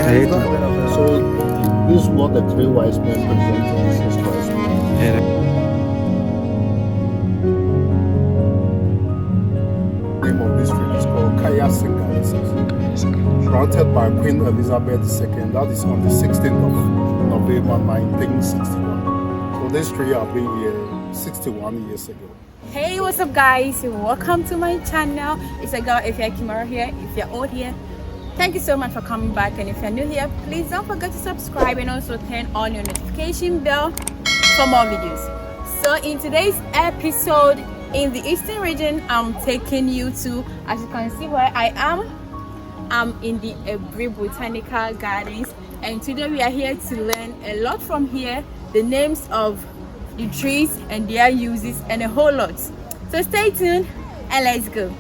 So this is what the three wise men present to Jesus Christ. The name of this tree is called Singalensis, planted by Queen Elizabeth II. That is on the 16th of November 1961. So this tree has been here 61 years ago. Hey, what's up guys? Welcome to my channel. It's a girl if you're Kimara here. If you're old here, thank you so much for coming back, and if you're new here, please don't forget to subscribe and also turn on your notification bell for more videos. So in today's episode in the eastern region, I'm taking you to, as you can see where I am, I'm in the Aburi Botanical Gardens, and today we are here to learn a lot from here, the names of the trees and their uses and a whole lot. So stay tuned and let's go.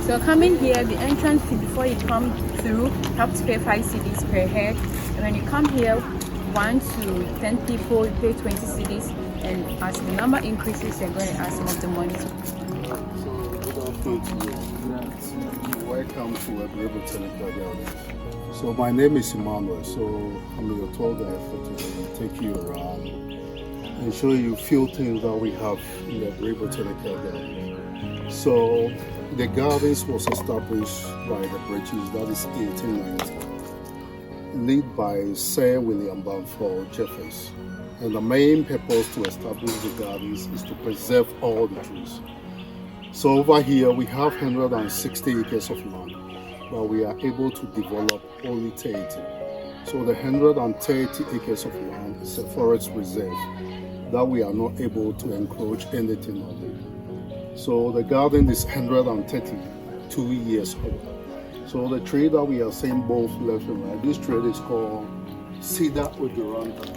So coming here, the entrance fee before you come through, you have to pay 5 cedis per head, and when you come here, 1 to 10 people, you pay 20 cedis, and as the number increases, you're going to add some of the money. So good afternoon to you. Welcome to Aburi Botanical Gardens. So my name is Emmanuel, so I'm your tour guide for today. Take you around and show you a few things that we have in the Aburi Botanical Garden. So the gardens was established by the British, that is 1890, led by Sir William Brandford-Griffith. And the main purpose to establish the gardens is to preserve all the trees. So over here we have 160 acres of land, but we are able to develop only 30. So the 130 acres of land is a forest reserve that we are not able to encroach anything on it. So the garden is 132 years old. So the tree that we are seeing both left and right, this tree is called Cedar odorata.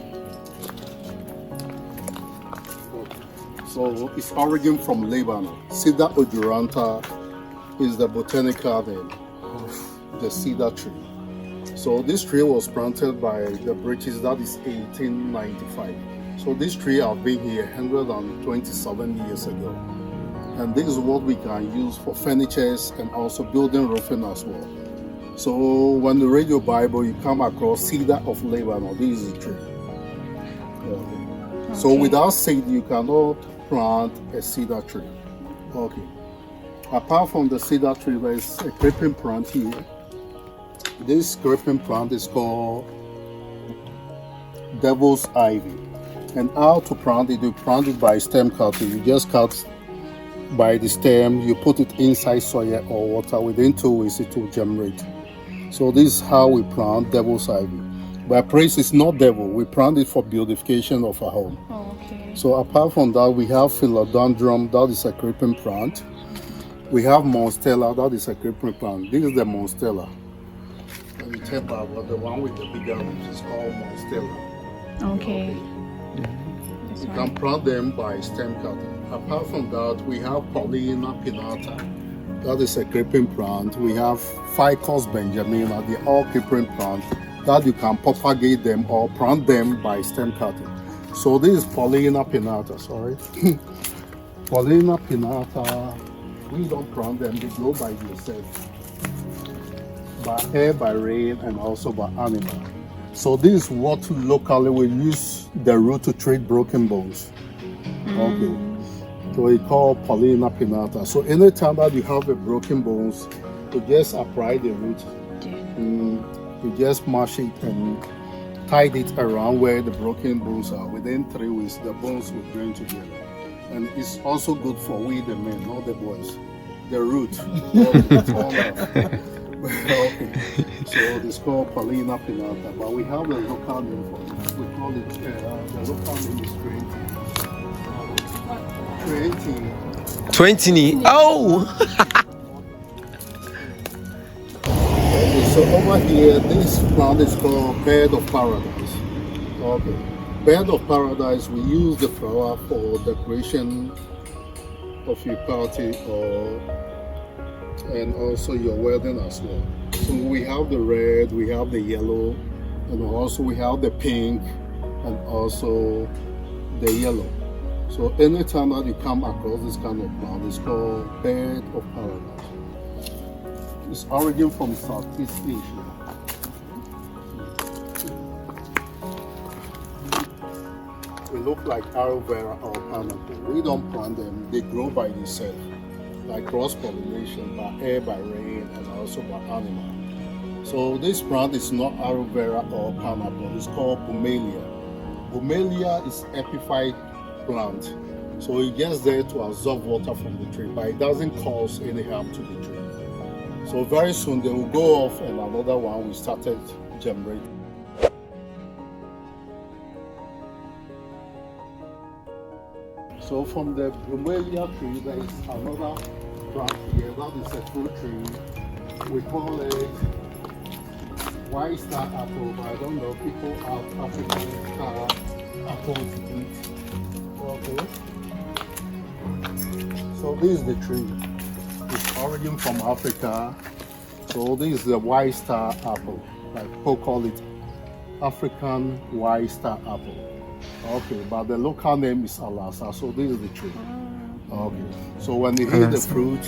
So it's origin from Lebanon. Cedar odorata is the botanical name of the cedar tree. So this tree was planted by the British, that is 1895. So this tree has been here 127 years ago. And this is what we can use for furnitures and also building roofing as well. So when you read your Bible, you come across cedar of Lebanon. This is the tree. Okay. So without seed, you cannot plant a cedar tree. Okay. Apart from the cedar tree, there is a creeping plant here. This creeping plant is called devil's ivy. And how to plant it? You plant it by stem cutting. You just cut by the stem, you put it inside soil or water. Within 2 weeks it will germinate. So this is how we plant devil's ivy. But praise is not devil, we plant it for beautification of a home. So apart from that, we have philodendron, that is a creeping plant. We have monstera, that is a creeping plant. This is the monstera. Let me tell you about the one with the bigger leaves is called monstera. Okay. You can plant them by stem cutting. Apart from that, we have Paulina pinnata. That is a creeping plant. We have Ficus benjamina, the all creeping plant that you can propagate them or plant them by stem cutting. So this is Paulina pinnata, sorry. Paulina pinnata, we don't plant them, they grow by themselves. By air, by rain, and also by animal. So this is what locally we use the root to treat broken bones. Okay. So we call Paulina pinnata. So anytime that you have a broken bones, you just apply the root. You just mash it and tie it around where the broken bones are. Within 3 weeks, the bones will join together. And it's also good for we the men, not the boys. The root. Okay. So it's called Paulina pinnata, but we have a local name for it. We call it, the local name is 20. Oh! Okay, so over here, this plant is called Bed of Paradise. Okay. Bed of Paradise, we use the flower for decoration of your party and also your wedding as well. So we have the red, we have the yellow, and also we have the pink, and also the yellow. So anytime that you come across this kind of plant, it's called Bed of Paradise. It's origin from Southeast Asia. They look like aloe vera or pineapple. We don't plant them, they grow by themselves, like cross-pollination by air, by rain, and also by animal. So this plant is not aloe vera or pineapple, it's called Bumelia. Bumelia is epiphyte plant, so it gets there to absorb water from the tree, but it doesn't cause any harm to the tree. So very soon they will go off and another one will started generating. So from the Bumelia tree, there is another plant here. That is a fruit tree. We call it white star apple. But I don't know, people have African star apple to eat. Okay. So this is the tree. It's origin from Africa. So this is the white star apple. Like people call it African white star apple. Okay, but the local name is Alasa, so this is the tree. Okay, so when you hear the fruit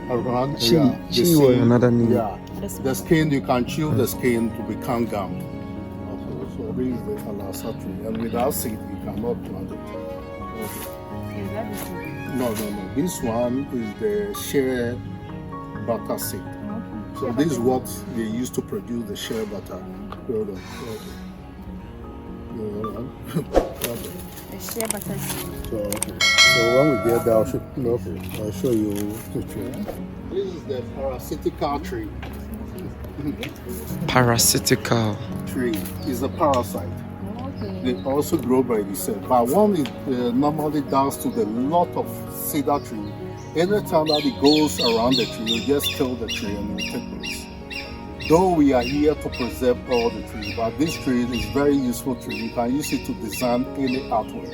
around, another name. Yeah, the skin, you can chew the skin to become gum. Okay, so this is the Alasa tree, and without seed, you cannot plant it. Okay. No. This one is the shea butter seed. So this is what they use to produce the shea butter product. Okay. The shea butter seed. So when we get there, I'll show you the tree. This is the parasitical tree. Parasitical Tree is a parasite. Okay. They also grow by themselves. But one it normally does to the lot of cedar tree. Anytime that it goes around the tree, you just kill the tree and it will take place. Though we are here to preserve all the trees, but this tree is very useful tree. You can use it to design any artwork.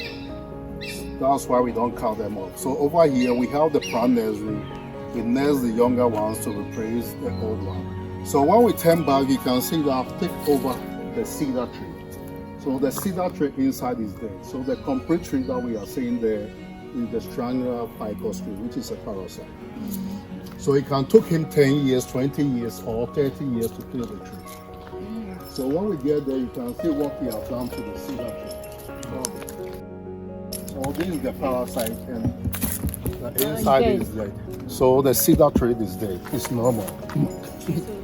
That's why we don't cut them off. So over here we have the plant nursery. We nurse the younger ones to replace the old one. So when we turn back, you can see that I've taken over the cedar tree. So the cedar tree inside is there. So the complete tree that we are seeing there is the Strangula ficus tree, which is a parasite. So it can take him 10 years, 20 years, or 30 years to kill the tree. So when we get there, you can see what we have done to the cedar tree. So this is the parasite, and the inside is dead. So the cedar tree is dead. It's normal. So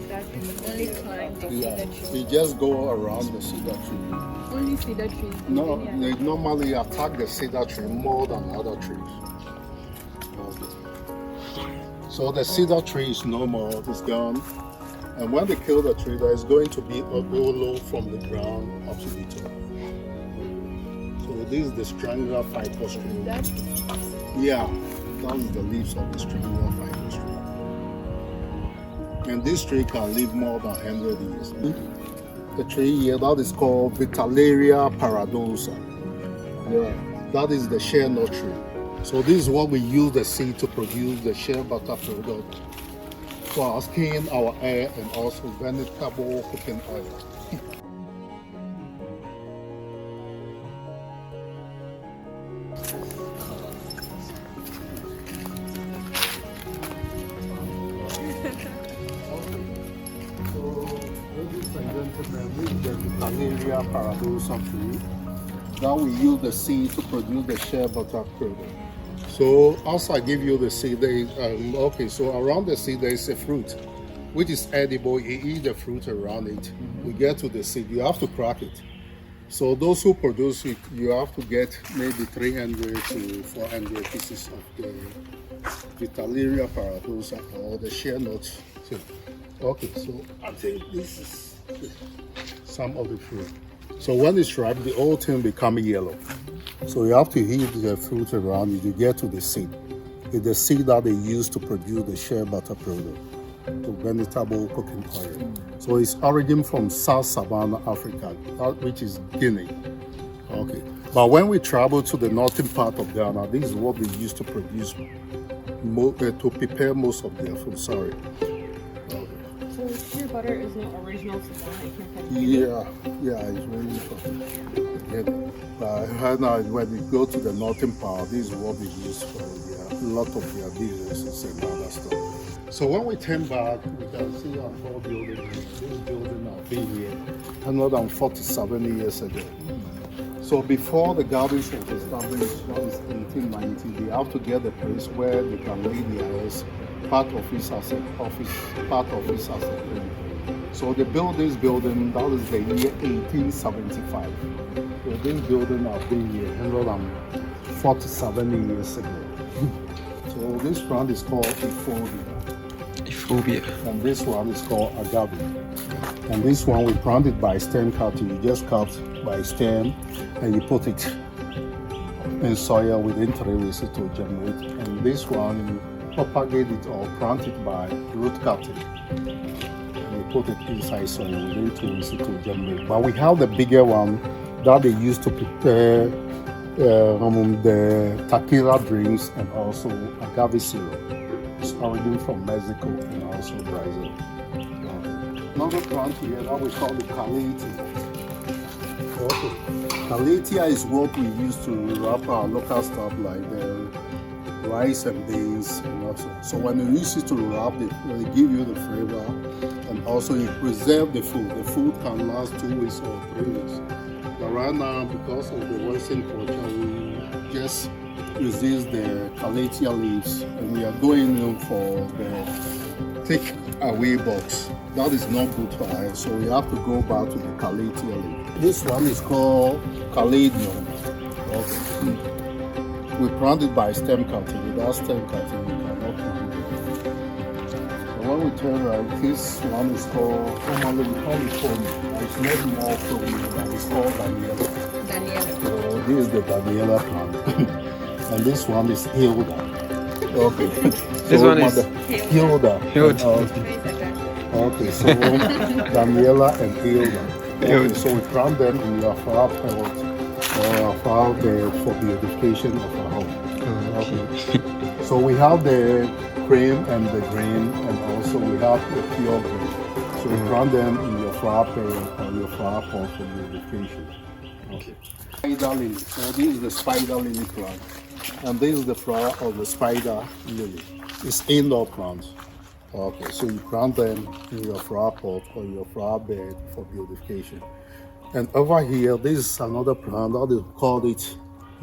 that only climb the cedar tree. They just go around the cedar tree. Only cedar trees. No, they normally attack the cedar tree more than other trees. So the cedar tree is no more, it's gone. And when they kill the tree, there is going to be a hollow from the ground up to the top. So this is the Strangula ficus tree. Yeah, that's the leaves of the Strangula ficus tree. And this tree can live more than 100 years. The tree here, that is called Vitellaria paradoxa. Yeah, that is the shea nut tree. So this is what we use the seed to produce the shea butter product for our skin, our hair, and also vegetable cooking oil. So, ladies and gentlemen, this is the Vitellaria paradoxa tree. Now we use the seed to produce the shea butter product. So as I give you the seed, so around the seed there is a fruit, which is edible. You eat the fruit around it. We get to the seed, you have to crack it. So those who produce it, you have to get maybe 300 to 400 pieces of the Vitellaria paradoxa or the shea nuts. Okay, so I think this is some of the fruit. So when it's ripe, the whole thing becomes yellow. So you have to heat the fruit around it to get to the seed. It's the seed that they use to produce the shea butter product, to vegetable cooking oil. So it's origin from South Savannah, Africa, which is Guinea. Okay. But when we travel to the northern part of Ghana, this is what they use to produce, to prepare most of their food. Sorry. So shea butter is not original to Ghana. Yeah, it's really important. Now, when you go to the northern part, this is what they use for a lot of their businesses and other stuff. So when we turn back, we can see our whole building. This building has been here 147 years ago. So before the gardens was established, that is 1890, they have to get a place where they can lay their heirs, part of it as an office, part of it as a clinic. So they built this building, that is the year 1875. So this building has been here 147 years ago. So this plant is called Euphorbia. and this one is called agave. And this one we planted by stem cutting. You just cut by stem and you put it in soil within 3 weeks to germinate. And this one you propagate it or plant it by root cutting. And you put it inside soil within 2 weeks to germinate. But we have the bigger one that they use to prepare the tequila drinks and also agave syrup. It's origin from Mexico and also Brazil. Another plant here that we call the calathea. Okay. Calathea is what we use to wrap our local stuff like the rice and beans and also. So when you use it to wrap, they give you the flavor and also you preserve the food. The food can last 2 weeks or 3 weeks. But right now, because of the Western culture, we just resist the calathea leaves and we are going in for the take away box. That is not good for us, so we have to go back to the calathea leaf. This one is called caladium. Okay. We plant it by stem cutting. Without stem cutting, we cannot plant it. So when we turn right, this one is called, normally we call it foamy. It's not more foamy, but it's called Daniela. Daniela. So this is the Daniela plant. And this one is Hilda. Okay. This one is Hilda. Hilda. Okay, so Daniela and Hilda. Okay, so we plant them in your flower pot or a flower bed for beautification of our home. Okay. So we have the cream and the green, and also we have the pure green. So we plant them in your flower bed or your flower pot for beautification. Okay. Spider lily. So this is the spider lily plant. And this is the flower of the spider lily. It's indoor plants. Okay, so you plant them in your flower pot or your flower bed for beautification. And over here, this is another plant that is called it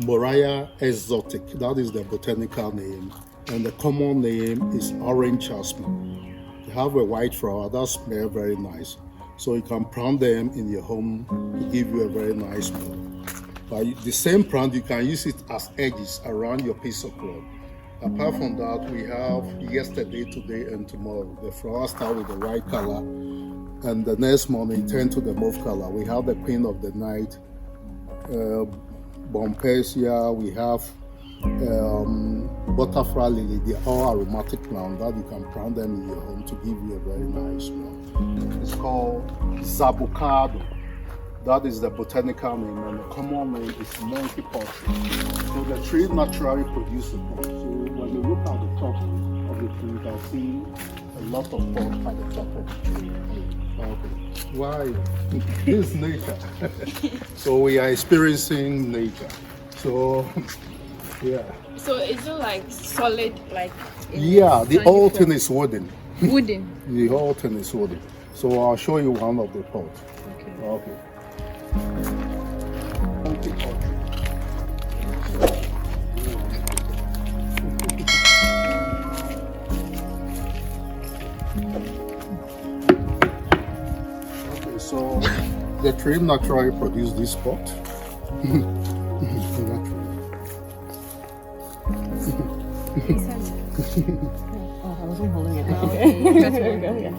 Moria exotic. That is the botanical name. And the common name is orange jasmine. They have a white flower that smells very nice. So you can plant them in your home to give you a very nice smell. But the same plant, you can use it as edges around your piece of cloth. Apart from that, we have yesterday, today, and tomorrow. The flowers start with the white color, and the next morning turn to the mauve color. We have the queen of the night, Bompesia, we have butterfly lily. They are all aromatic plants that you can plant them in your home to give you a very nice smell. It's called Zabucado. That is the botanical name, and the common name is monkey pot. So the tree naturally produces pot. So when you look at the top of the tree, you can see a lot of pot at the top of the tree. Okay. Why? This is nature. So we are experiencing nature. So, yeah. So is it like solid, like? Yeah, the whole thing is wooden. Wooden. The whole thing is wooden. So I'll show you one of the pots. Okay. Okay. Okay, so the tree naturally produces this pot. Oh, I wasn't holding it. Okay.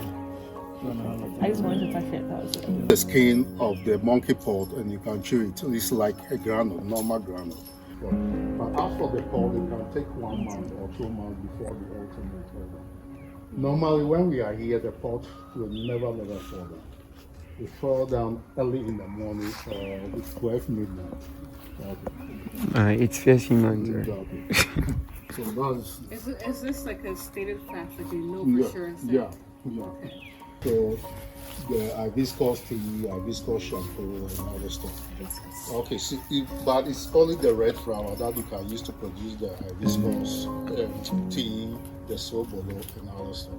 I just wanted to touch it. That was it. The skin of the monkey pod, and you can chew it. It's like a granule, normal granule. But after the pod, it can take 1 month or 2 months before the ultimate level. Normally, when we are here, the pot will never fall down. It fall down early in the morning or with 12 midnight. Okay. It's facing on Okay. So that's Is this like a stated fact? Like you know for sure? yeah. So the hibiscus tea, hibiscus shampoo, and other stuff. Okay, so but it's only the red flower that you can use to produce the hibiscus tea the sobolo and other stuff.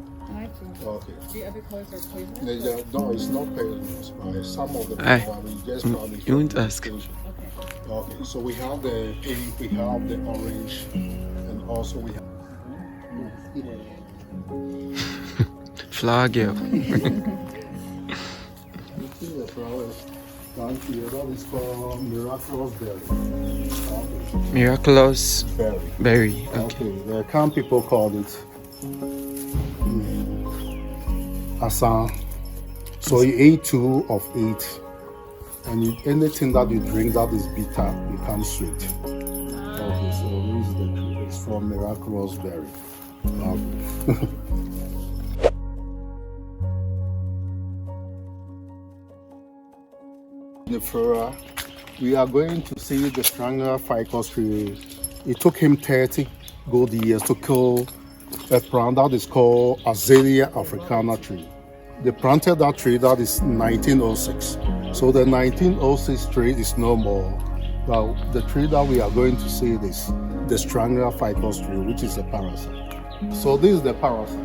Okay. The other colors are poisonous? No, it's not poisonous, but some of the Aye. we just probably You won't ask. Okay, so we have the pink, we have the orange, and also we have Flower girl. the flowers down here. That is called miraculous berry. Okay. Miraculous Berry. berry. Okay. Okay, the Kan people call it asan. So you eat 2 of 8, and anything that you drink that is bitter becomes sweet. Okay, so this is it's from miraculous berry. Okay. The flora, we are going to see the stronger ficus tree. It took him 30 good years to kill a plant that is called Azalea africana tree. They planted that tree that is 1906. So the 1906 tree is no more. Now the tree that we are going to see is the stronger ficus tree, which is a parasite. So this is the parasite.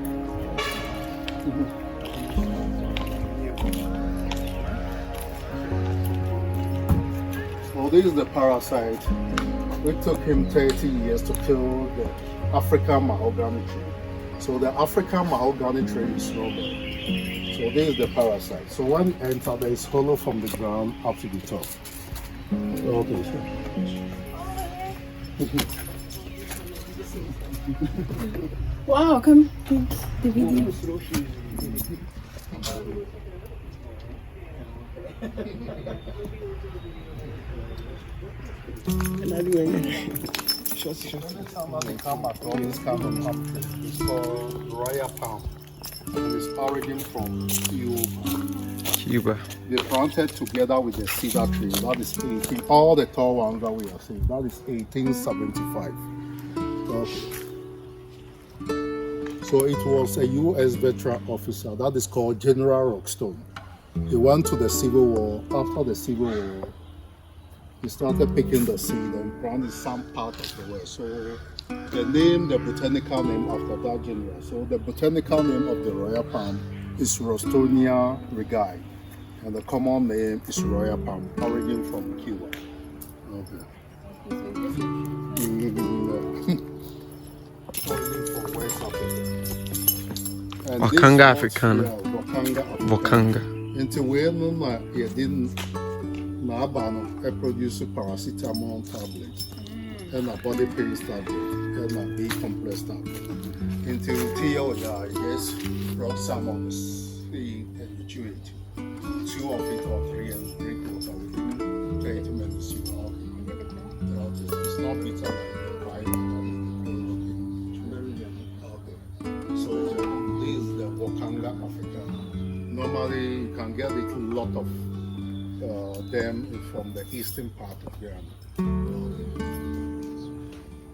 So this is the parasite. It took him 30 years to kill the African mahogany tree. So the African mahogany tree is no more. So this is the parasite. So when you enter, there is hollow from the ground up to the top. Okay. Wow, come take the video. They come across this kind of palm tree. It's called royal palm. And it's origin from Cuba. They planted together with the cedar tree. That is 18. All the tall ones that we are seeing. That is 1875. Okay. So it was a U.S. veteran officer that is called General Rockstone. He went to the Civil War. After the Civil War, he started picking the seed and planted some part of the way. So the botanical name after that general. So the botanical name of the royal palm is Rostonia regai, and the common name is royal palm, origin from Cuba. Okay. Origin from West Africa. And Wakanga this was, Africana. Wakanga Africana. Wakanga. Until we know you didn't produce paracetamol tablet and a body pain tablet and a B complex tablet. Until you just rub some on the sea and you chew it. 2 of it or 3 and drink water within 30 minutes. You are okay. It's not bitter like okay. So this is the Wakanga African. Normally you can get it a lot of them from the eastern part of Ghana.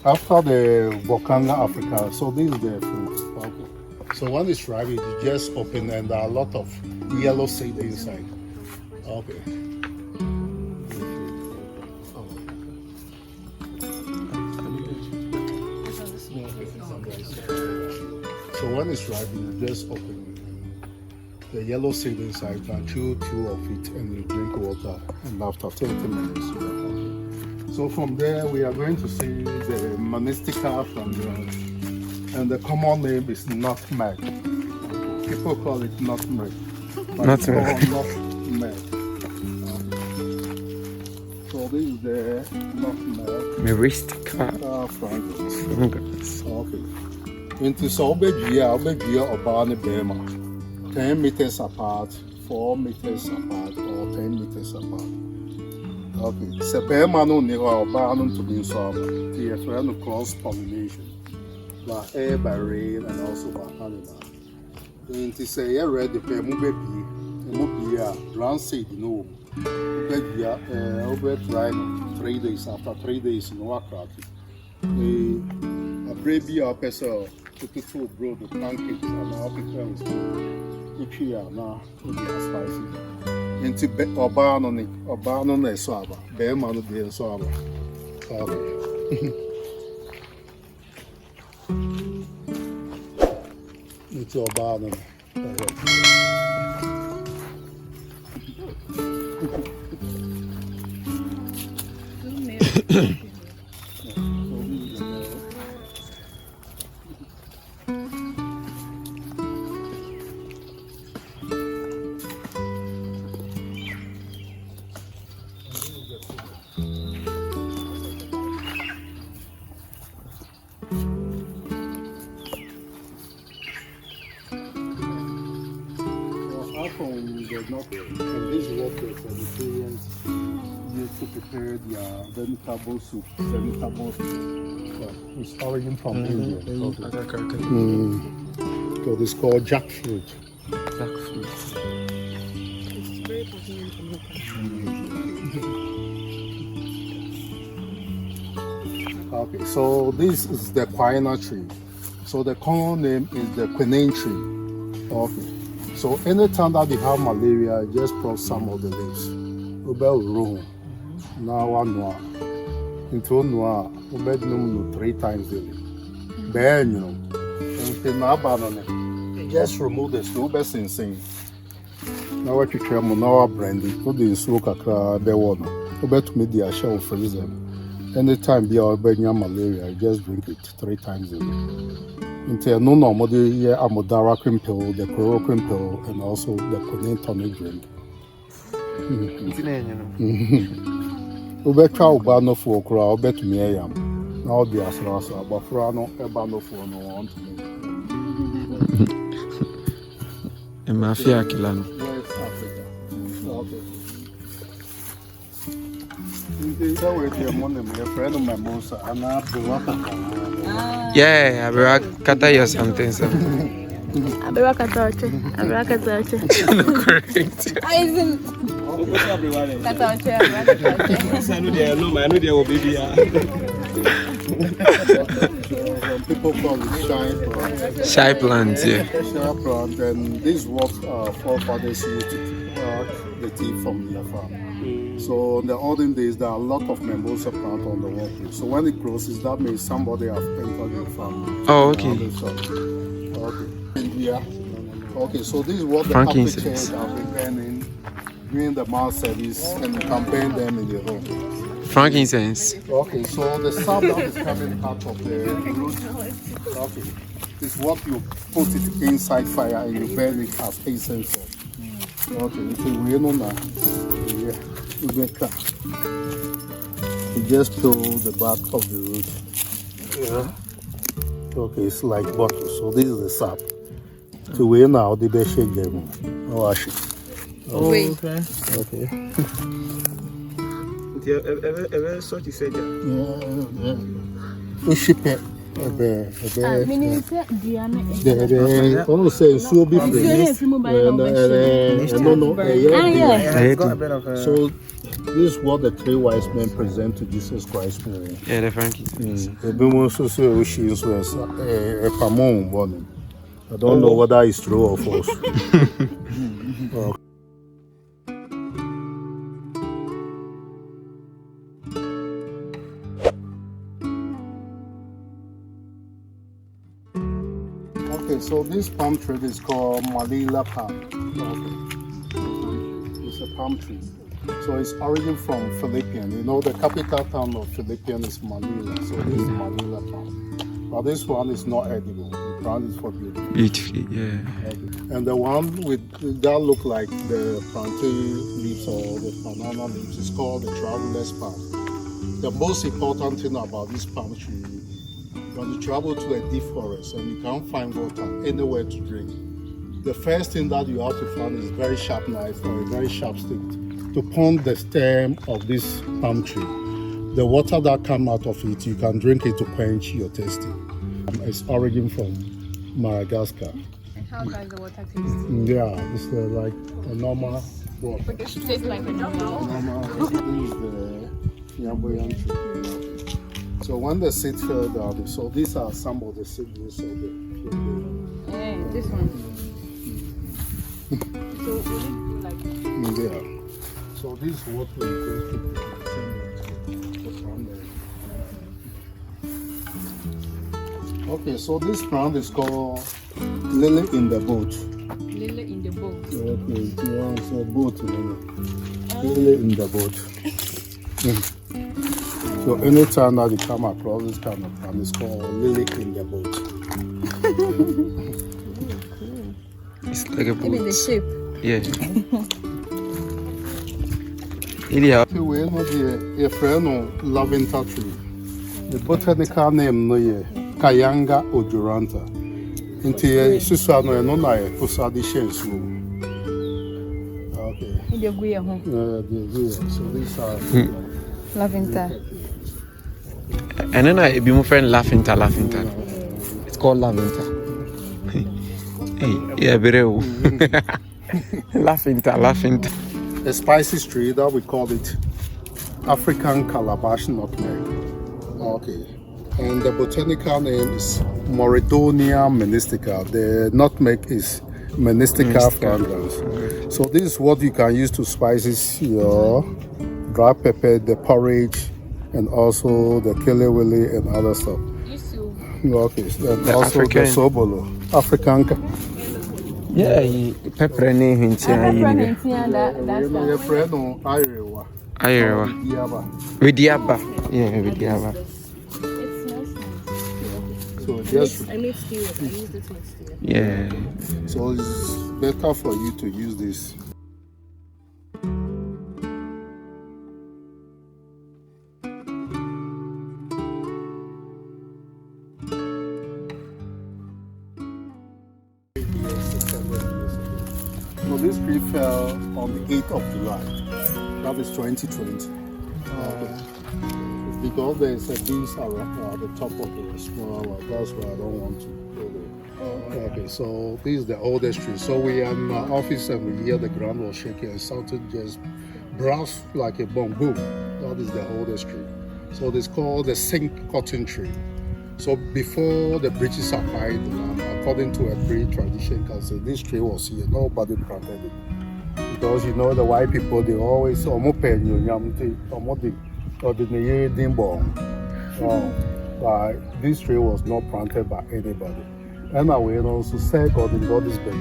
After the Wakanga Africa, so this is the fruit. Okay. So when it's ripe, you just open and there are a lot of yellow seed inside. Okay. So when it's ripe, you just open the yellow seed inside, you can chew 2 of it and you drink water, and after 30 minutes you are okay. So from there we are going to see the manistica from the, and the common name is nutmeg. People call it nutmeg. Nutmeg. Nutmeg. So this is the nutmeg. Myristica Fragrance. fungus. Okay. Into so obedria obani bema. 10 meters apart, 4 meters apart, or 10 meters apart. Okay. So, Bemano Neva Barnum to be solved. The friend of cross pollination by air, by rain, and also by animal. And to say, I read the Pemu baby, and Mobia, ground seed, no. Baby, over dry 3 days after 3 days in Accra. A baby or person to grow the pancakes and all people. If you are now, it will be spicy. Into Obano, Obano, Swaba, Bearman, the Swaba. It's your banana. And this is what the vegetarians use to prepare their vegetable soup. It's origin from India. So it's called jackfruit. It's very popular in Okay, so this is the quinine tree. So the common name is the quinine tree. Okay. So anytime that you have malaria, just press some of the leaves. Ubel room. Now one into noa. Ubel no 3 times daily. Then you know. Just remove the slow best sing. Now what you try now brandy. Put the slow kakra be one. Ubel to make the shell freeze them. Anytime you have malaria, just drink it 3 times daily. Until no normally here Amodara cream pill, the chloroquine pill, and also the quinine tonic drink. Ube chow bano for crowd, bet me I am. Now the asrasa, but Frano, a bano for no one to me. A mafia killer. West Africa. Okay. That way, your money, my friend of my mouse, and I Yeah, I will cut you something. Aburi Katoche. Correct. I isn't. Some people call it shine plant. Shy plants, yeah. Shine plant, and this is what forefathers used to take the tea from their farm. So in the olden days, there are a lot of mimosa plant on the walkway. So when it closes, that means somebody has entered your farm. Oh, okay. Okay. Yeah. Okay, so this is what the Frankincense have been burning during the mass service, and you can burn them in your home. Frankincense. Okay, so the sap that is coming out of the root, okay, is what you put it inside fire and you burn it as incense. Okay, so we know now. Yeah. You just peel the bark of the root. Yeah. Okay, it's like bottle. So this is the sap. So we now the best shake them. Wash it. Wait. Okay. Yeah. We ship it. Almost say so be so this is what the 3 wise men present to Jesus Christ. Yeah, the frankincense. I don't know whether it's true or false. Okay, so this palm tree is called Malila palm. Okay. It's a palm tree. So it's origin from Philippines. You know the capital town of Philippines is Manila. So this is Manila palm. But this one is not edible. The plant is for beauty. Beautifully, yeah. And the one with that look like the plantain leaves or the banana leaves is called the traveler's palm. The most important thing about this palm tree, when you travel to a deep forest and you can't find water anywhere to drink, the first thing that you have to find is a very sharp knife or a very sharp stick to pound the stem of this palm tree. The water that comes out of it, you can drink it to quench your thirst. It's origin from Madagascar. And how does the water taste? Yeah, it's like a normal water. But it tastes like a normal. This is the Yamboyan tree. So when the seed fell down, so these are some of the seedlings of the Yeah, this one. So will it do like? Yeah. So this is what we go to the plant. Okay, so this plant is called Lily in the boat. Lily in the boat. Okay, yeah, it's a boat. Lily in the boat. So anytime that you come across this kind of plant, it's called lily in the boat. It's like a boat. Even the shape. Yeah. Ilya. We know the friend lavender tree. The botanical name no ye Kayanga odorata. Inti susano no na e posadi shensu. Okay. In the guia home. So these are Lavender. And then I be my friend lavender. It's called lavender. Hey, yeah, breo. Lavender. a spicy tree that we call it African calabash nutmeg. Okay. And the botanical name is Mauritania menistica. The nutmeg is menistica fragrance. So this is what you can use to spice your dry pepper, the porridge, and also the kelewele and other stuff. Okay, and The also African. the sobolo, African. Yeah, pepper and Your friend on Iowa. Iowa. With Diaba. Yeah, with Diaba. So just I made stew. I used it to make stew. Yeah. so it's better for you to use this. So this tree fell on the 8th of July. That is 2020. Because there's a bees around at the top of the small one. That's why I don't want to go there. Okay, so this is the oldest tree. So we are in our office and we hear the ground was shaking and something just burst like a bomb. Boom. That is the oldest tree. So it's called the sink cotton tree. So before the British acquired the land, according to a pre-tradition council, this tree was here. Nobody planted it. Because you know the white people, they always but this tree was not planted by anybody. And I will also say God in God is baby.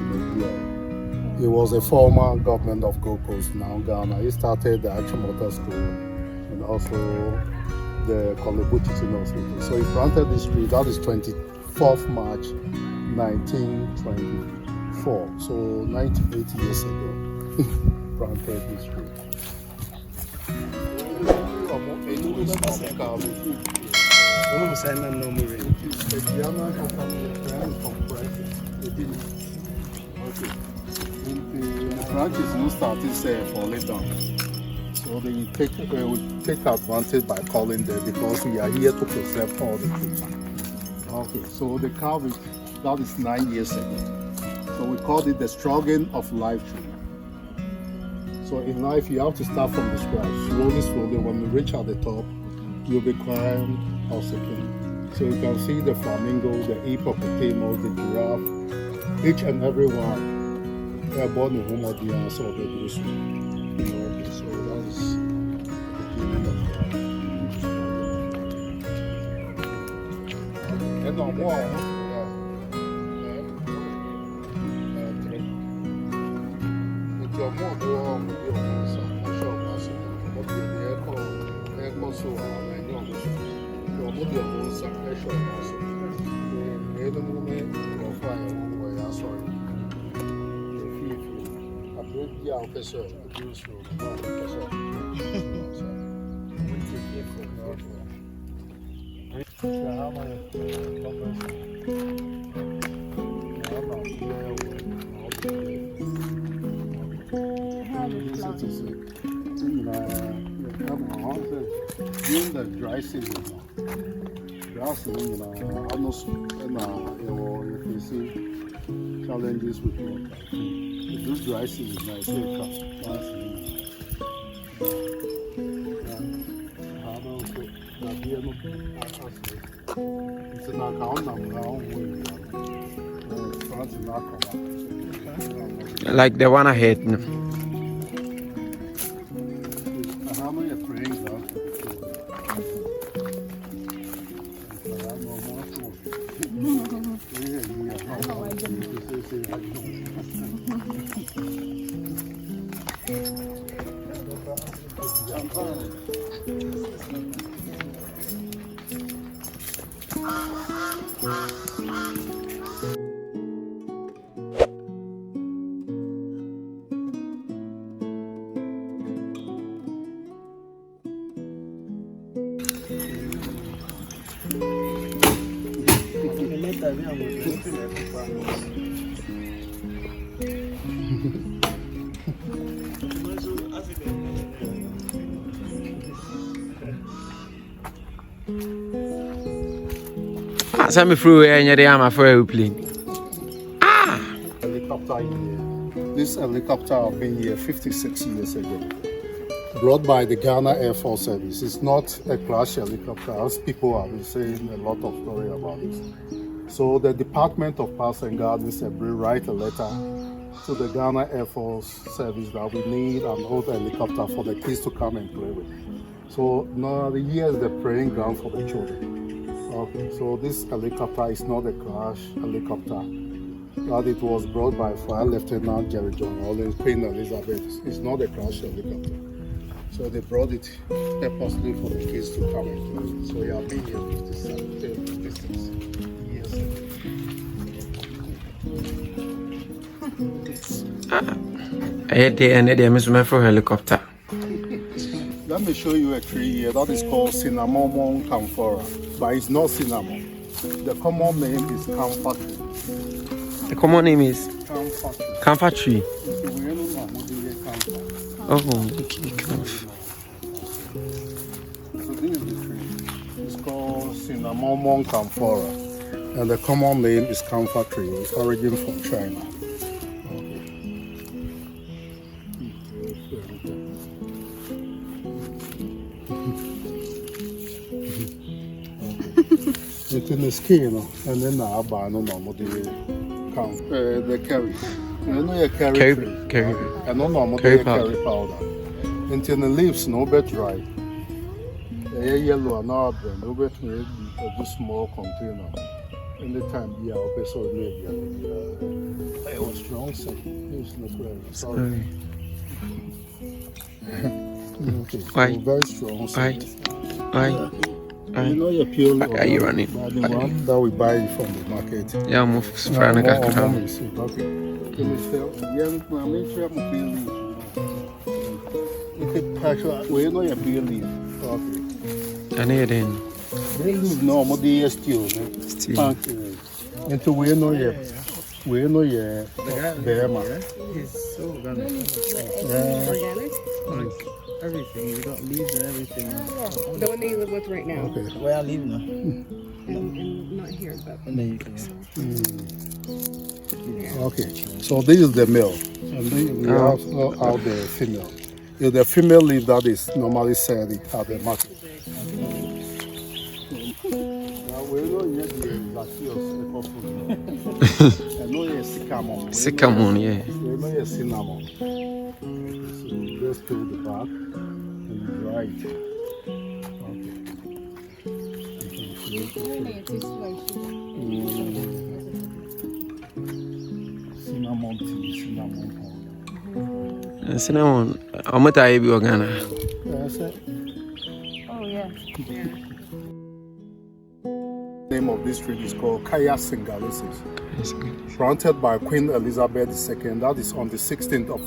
He was a former government of Gold Coast, now Ghana. He started the Achimota School and also the Kolebu Teaching Hospital. So he planted this tree. That is 24th March 1924. So 98 years ago, planted this tree. The branches will start falling down. So they will take advantage by calling them because we are here to preserve all the trees. Okay, so the carving, that is 9 years ago. So we called it the struggling of life tree. So in life, you have to start from the scratch, slowly. When you reach at the top, you'll be climbing oxygen. So you can see the flamingo, the hippopotamus, the giraffe, each and every one. They are born in home of the answer of the Bruce. Okay, so that is the beginning of life. And no more. Your mom will be on some so I know your mother will some pressure also. The moment of fire where I saw it. I broke the officer, the Bruce room, during the dry season, grass, if you see challenges with water. If this dry season, I say Like the one ahead. No? Send me through here and you're my for airplane. Helicopter here. This helicopter have been here 56 years ago. Brought by the Ghana Air Force Service. It's not a crash helicopter, as people have been saying a lot of story about this. So the Department of Parks and Gardens will write a letter to the Ghana Air Force Service that we need an old helicopter for the kids to come and play with. So now the year is the praying ground for the children. Okay, so this helicopter is not a crash helicopter, but it was brought by Fire Lieutenant Jerry John Farrell, Queen Elizabeth. It's not a crash helicopter. So they brought it purposely for the kids to come and play with. So we have been here 56 years. Helicopter. Let me show you a tree here that is called Cinnamon camphora, but it's not cinnamon. The common name is camphor tree. The common name is Camphor tree. camphor tree. Oh, okay, So this is the tree. It's called Cinnamon camphora, and the common name is camphor tree. It's origin from China. It's in the skin, and then the curry. And no curry curry. And no Curry curry powder. Until the leaves no bit dry. Yellow and now no bit a small container. Anytime you are okay, so maybe I was strong, so it's not very sorry. Okay, Why? so very strong. Why? You know you're purely Are you running? the one that we buy from the market. Yeah, I'm trying to We know your beer leaf. Okay. I need it. Beer leaf no more the stew. Into we know your Behema. It's so organic. Organic? Like everything. You got leaves and everything. The one that you live with right now. Okay. Where I live now. And not here, but. And then you can Okay. So this is the male. And then we have out the female. It's the female leaf that is normally sold at the market. Sycamore, yeah. We know your cinnamon. So you just peel the bark and you dry it. Cinnamon tea, cinnamon powder. Cinnamon, how much are you Ghana? That's it. Oh, yeah. The name of this tree is called Kaya Singalesis. Planted by Queen Elizabeth II, that is on the 16th of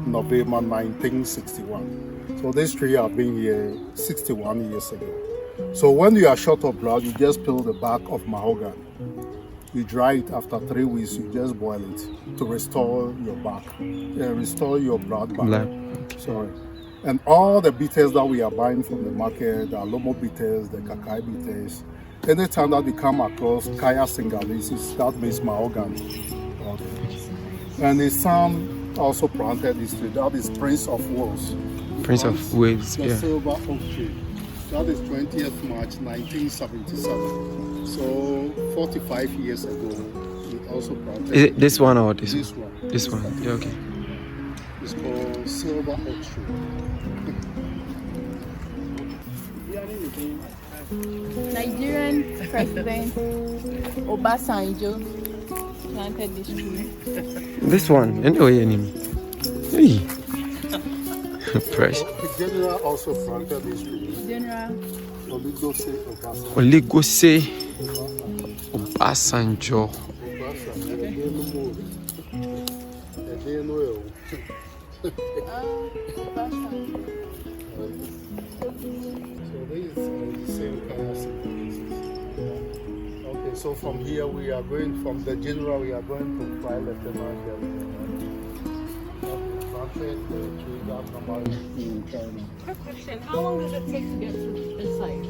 November 1961. So this tree has been here 61 years ago. So when you are short of blood, you just peel the bark of mahogany. You dry it after 3 weeks, you just boil it to restore your bark, restore your blood back. Sorry. And all the bitters that we are buying from the market, the Lomo bitters, the Kakai bitters, anytime that we come across Kaya Singalesis, that means mahogany. Okay. And his son also planted this tree, that is Prince of Wales. Prince of Wales, the yeah. silver oak tree. That is 20th March 1977. So 45 years ago, we also planted. Is it this one or this This one? one. This one, yeah, okay. It's called silver oak tree. Nigerian President Obasanjo planted this tree? This one, anyway, hey. Fresh. General also planted this tree. General. Oligose Obasanjo. Okay, so from here we are going from the general, we are going to fly lieutenant. Quick question, how long does it take to get to this side?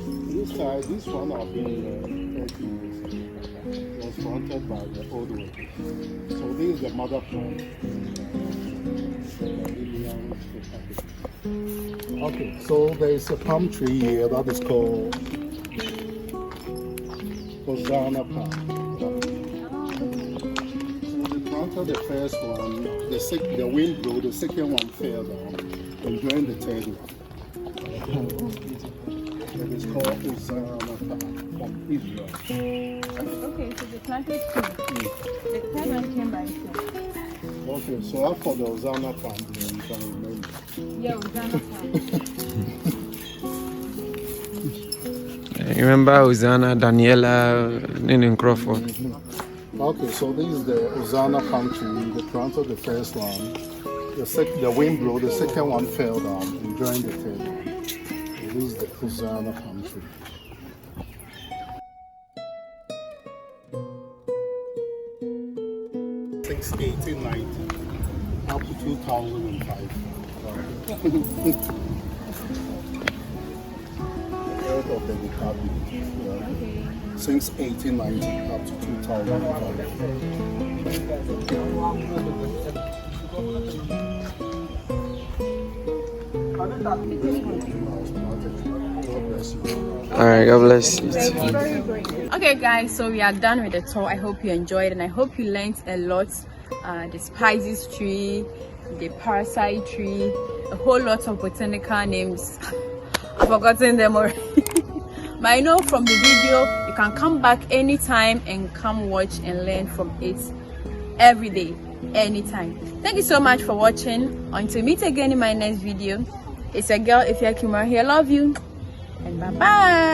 This one I've been 30 years. It was planted by the old workers. So this is the mother plant. Okay, so there is a palm tree here that is called Hosanna palm. So they planted the first one, the wind blew, the second one fell down, and joined the third one. It is called Hosanna palm from Israel. Okay, so they planted two. The third one came by itself. Okay, so after the Hosanna palm, you can remember. Yeah, Hosanna palm. Remember Hosanna, Daniela, Ninin Crawford. Okay, so this is the Hosanna palm tree. They planted the first one. The wind blew, the second one fell down and joined the third one. So this is the Hosanna palm tree. Since 1890 up to 2005. Earth of the Republic. Okay. Since 1890 up to 2005. Alright, God bless you. Okay guys, so we are done with the tour. I hope you enjoyed and I hope you learned a lot. The spices tree, the parasite tree, a whole lot of botanical names. I've forgotten them already. But I know from the video you can come back anytime and come watch and learn from it every day, anytime. Thank you so much for watching. Until we meet again in my next video, it's a girl Ifya Kimura here. Love you and bye bye.